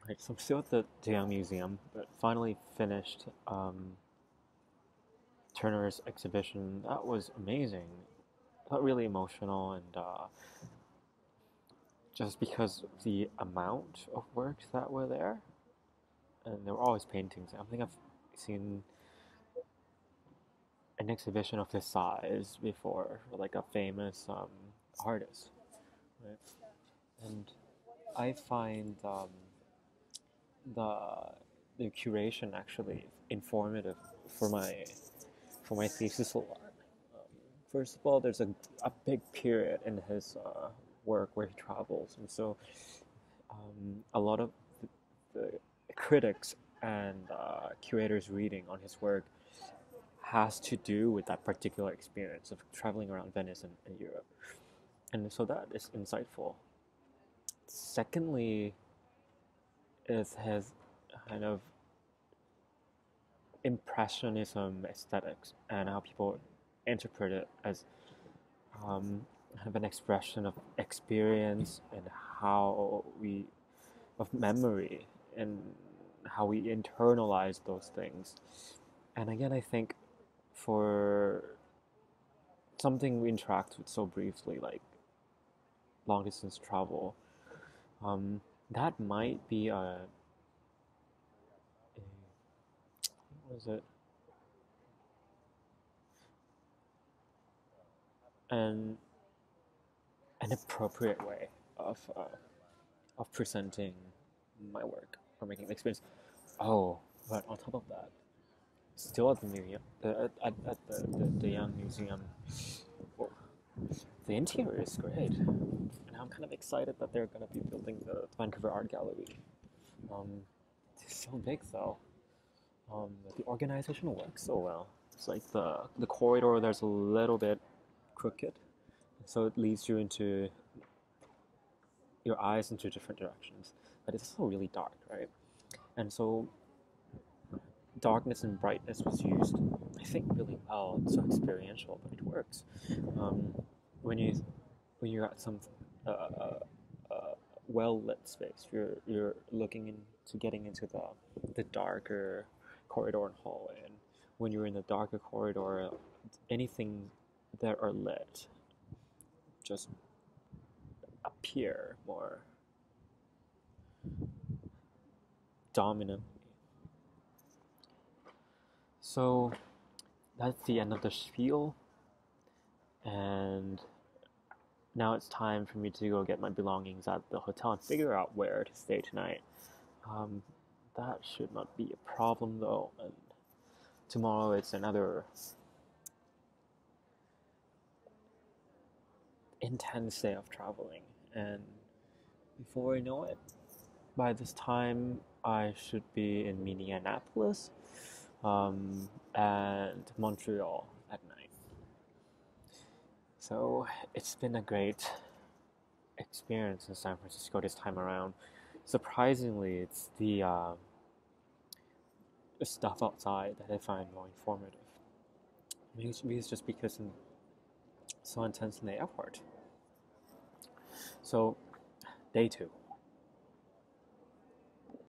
Right, so I'm still at the Day2 Museum, but finally finished Turner's exhibition. That was amazing. Felt really emotional, and just because of the amount of works that were there, and there were always paintings. I don't think I've seen an exhibition of this size before, for like a famous artist, right? And I find the the curation actually informative for my thesis a lot. First of all, there's a big period in his work where he travels, and so a lot of the critics and curators' reading on his work has to do with that particular experience of traveling around Venice and Europe, and so that is insightful. Secondly, is his kind of impressionism aesthetics and how people interpret it as kind of an expression of experience and how we of memory and how we internalize those things. And again, I think for something we interact with so briefly, like long distance travel, that might be what is it? An an appropriate way of presenting my work or making the experience. Oh, but on top of that, still at the museum, the Young Museum, well, the interior is great, and I'm kind of excited that they're gonna be building the Vancouver Art Gallery. Um, it's so big though. The organization works so well. It's like the corridor there's a little bit crooked, so it leads you into your eyes into different directions. But it's also really dark, right? And so darkness and brightness was used, I think, really well. It's so experiential, but it works. Um, when you when you're at some well lit space, you're looking into getting into the darker corridor and hallway, and when you're in the darker corridor, anything that are lit just appear more dominantly. So that's the end of the spiel, and now it's time for me to go get my belongings at the hotel and figure out where to stay tonight. Um, that should not be a problem though, and tomorrow it's another intense day of traveling, and before I know it, by this time I should be in Minneapolis and Montreal at night. So it's been a great experience in San Francisco this time around. Surprisingly, it's the stuff outside that I find more informative. Maybe it's just because I'm so intense in the airport. So, day 2.